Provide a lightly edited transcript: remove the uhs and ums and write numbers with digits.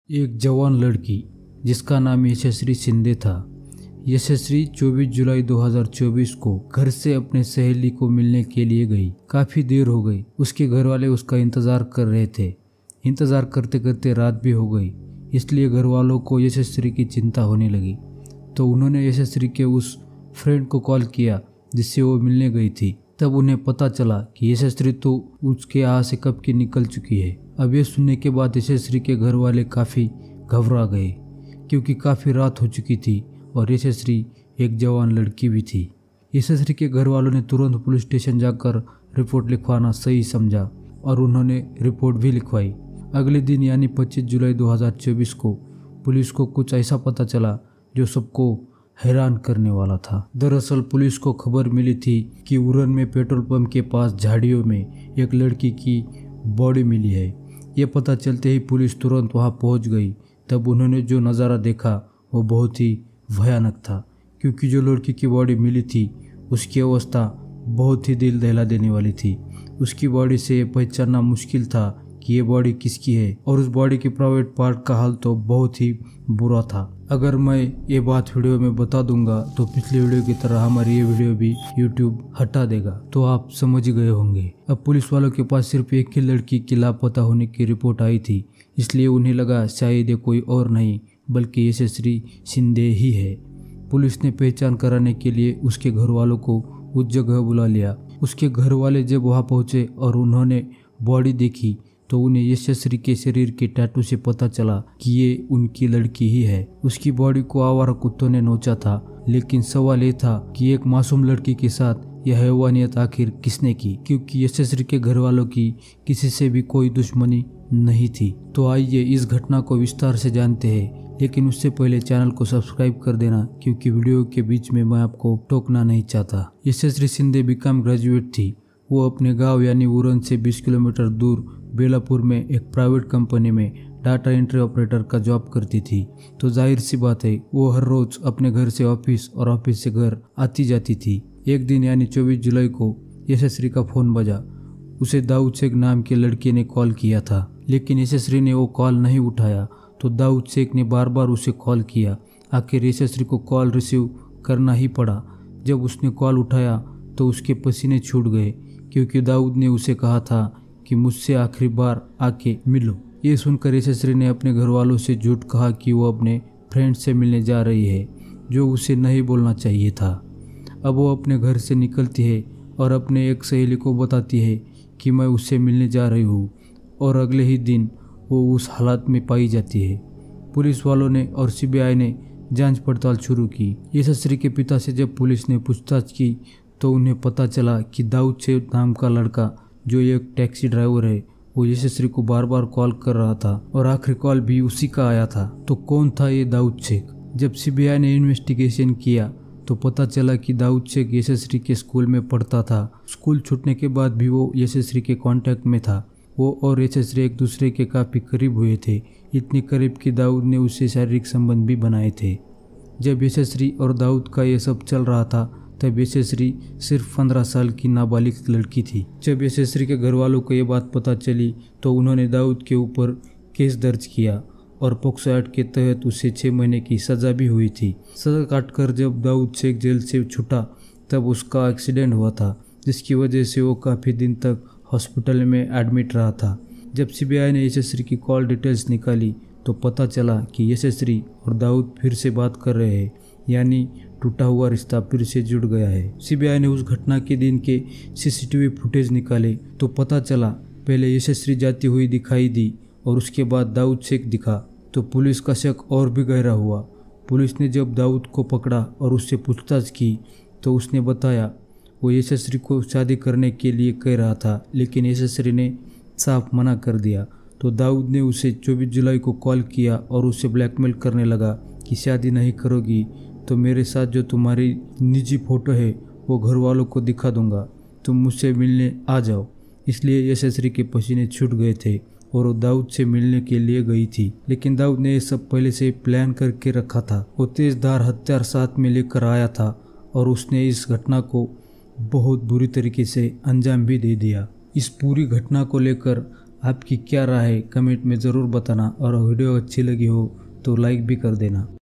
एक जवान लड़की जिसका नाम यशस्वी शिंदे था। यशस्वी 24 जुलाई 2024 को घर से अपने सहेली को मिलने के लिए गई। काफ़ी देर हो गई। उसके घर वाले उसका इंतज़ार कर रहे थे। इंतज़ार करते करते रात भी हो गई, इसलिए घर वालों को यशस्वी की चिंता होने लगी। तो उन्होंने यशस्वी के उस फ्रेंड को कॉल किया जिससे वो मिलने गई थी। तब उन्हें पता चला कि यशस्वी तो उसके यहाँ से कब की निकल चुकी है। अब ये सुनने के बाद यशस्वी के घर वाले काफ़ी घबरा गए, क्योंकि काफ़ी रात हो चुकी थी और यशस्वी एक जवान लड़की भी थी। यशस्वी के घर वालों ने तुरंत पुलिस स्टेशन जाकर रिपोर्ट लिखवाना सही समझा और उन्होंने रिपोर्ट भी लिखवाई। अगले दिन यानी 25 जुलाई 2024 को पुलिस को कुछ ऐसा पता चला जो सबको हैरान करने वाला था। दरअसल पुलिस को खबर मिली थी कि उरन में पेट्रोल पंप के पास झाड़ियों में एक लड़की की बॉडी मिली है। ये पता चलते ही पुलिस तुरंत वहां पहुंच गई। तब उन्होंने जो नज़ारा देखा वो बहुत ही भयानक था, क्योंकि जो लड़की की बॉडी मिली थी उसकी अवस्था बहुत ही दिल दहला देने वाली थी। उसकी बॉडी से पहचानना मुश्किल था कि ये बॉडी किसकी है, और उस बॉडी के प्राइवेट पार्ट का हाल तो बहुत ही बुरा था। अगर मैं ये बात वीडियो में बता दूंगा तो पिछली वीडियो की तरह हमारी ये वीडियो भी YouTube हटा देगा, तो आप समझ गए होंगे। अब पुलिस वालों के पास सिर्फ एक ही लड़की की लापता होने की रिपोर्ट आई थी, इसलिए उन्हें लगा शायद ये कोई और नहीं बल्कि यशस्वी शिंदे ही है। पुलिस ने पहचान कराने के लिए उसके घर वालों को उस जगह बुला लिया। उसके घर वाले जब वहाँ पहुँचे और उन्होंने बॉडी देखी तो उन्हें यशस्वी के शरीर के टैटू से पता चला कि ये उनकी लड़की ही है। उसकी बॉडी को आवारा कुत्तों ने नोचा था, लेकिन सवाल ये था कि एक मासूम लड़की के साथ यह हैवानियत आखिर किसने की, क्योंकि यशस्वी के घर वालों की किसी से भी कोई दुश्मनी नहीं थी। तो आइए इस घटना को विस्तार से जानते हैं, लेकिन उससे पहले चैनल को सब्सक्राइब कर देना, क्योंकि वीडियो के बीच में मैं आपको टोकना नहीं चाहता। यशस्वी शिंदे बीकॉम ग्रेजुएट थी। वो अपने गांव यानी उरन से 20 किलोमीटर दूर बेलापुर में एक प्राइवेट कंपनी में डाटा एंट्री ऑपरेटर का जॉब करती थी। तो जाहिर सी बात है वो हर रोज अपने घर से ऑफिस और ऑफिस से घर आती जाती थी। एक दिन यानी 24 जुलाई को यशस्वी का फोन बजा। उसे दाऊद शेख नाम के लड़के ने कॉल किया था, लेकिन यशस्वी ने वो कॉल नहीं उठाया। तो दाऊद शेख ने बार बार उसे कॉल किया। आखिर यशस्वी को कॉल रिसीव करना ही पड़ा। जब उसने कॉल उठाया तो उसके पसीने छूट गए, क्योंकि दाऊद ने उसे कहा था कि मुझसे आखिरी बार आके मिलो। ये सुनकर यशस्वी ने अपने घर वालों से झूठ कहा कि वो अपने फ्रेंड से मिलने जा रही है, जो उसे नहीं बोलना चाहिए था। अब वो अपने घर से निकलती है और अपने एक सहेली को बताती है कि मैं उससे मिलने जा रही हूँ, और अगले ही दिन वो उस हालत में पाई जाती है। पुलिस वालों ने और CBI ने जांच पड़ताल शुरू की। यशस्वी के पिता से जब पुलिस ने पूछताछ की तो उन्हें पता चला कि दाऊद शेख नाम का लड़का, जो एक टैक्सी ड्राइवर है, वो यशस्वी को बार बार कॉल कर रहा था और आखिरी कॉल भी उसी का आया था। तो कौन था ये दाऊद शेख? जब CBI ने इन्वेस्टिगेशन किया तो पता चला कि दाऊद शेख यशस्वी के स्कूल में पढ़ता था। स्कूल छूटने के बाद भी वो यशस्वी के कांटेक्ट में था। वो और यशस्वी एक दूसरे के काफ़ी करीब हुए थे, इतने करीब कि दाऊद ने उससे शारीरिक संबंध भी बनाए थे। जब यशस्वी और दाऊद का ये सब चल रहा था तब यशस्वी सिर्फ 15 साल की नाबालिग लड़की थी। जब यशस्वी के घर वालों को ये बात पता चली तो उन्होंने दाऊद के ऊपर केस दर्ज किया और पोक्सो एक्ट के तहत उसे 6 महीने की सज़ा भी हुई थी। सज़ा काटकर जब दाऊद शेख जेल से छूटा तब उसका एक्सीडेंट हुआ था, जिसकी वजह से वो काफ़ी दिन तक हॉस्पिटल में एडमिट रहा था। जब CBI ने यशस्वी की कॉल डिटेल्स निकाली तो पता चला कि यशस्वी और दाऊद फिर से बात कर रहे हैं, यानी टूटा हुआ रिश्ता फिर से जुड़ गया है। CBI ने उस घटना के दिन के CCTV फुटेज निकाले तो पता चला पहले यशस्वी जाती हुई दिखाई दी और उसके बाद दाऊद शेख दिखा। तो पुलिस का शक और भी गहरा हुआ। पुलिस ने जब दाऊद को पकड़ा और उससे पूछताछ की तो उसने बताया वो यशस्वी को शादी करने के लिए कह रहा था, लेकिन यशस्वी ने साफ मना कर दिया। तो दाऊद ने उसे 24 जुलाई को कॉल किया और उसे ब्लैकमेल करने लगा कि शादी नहीं करोगी तो मेरे साथ जो तुम्हारी निजी फ़ोटो है वो घर वालों को दिखा दूंगा, तुम मुझसे मिलने आ जाओ। इसलिए यशस्वी के पसीने छूट गए थे और वो दाऊद से मिलने के लिए गई थी, लेकिन दाऊद ने ये सब पहले से प्लान करके रखा था। वो तेजधार हथियार साथ में लेकर आया था और उसने इस घटना को बहुत बुरी तरीके से अंजाम भी दे दिया। इस पूरी घटना को लेकर आपकी क्या राय है कमेंट में ज़रूर बताना, और वीडियो अच्छी लगी हो तो लाइक भी कर देना।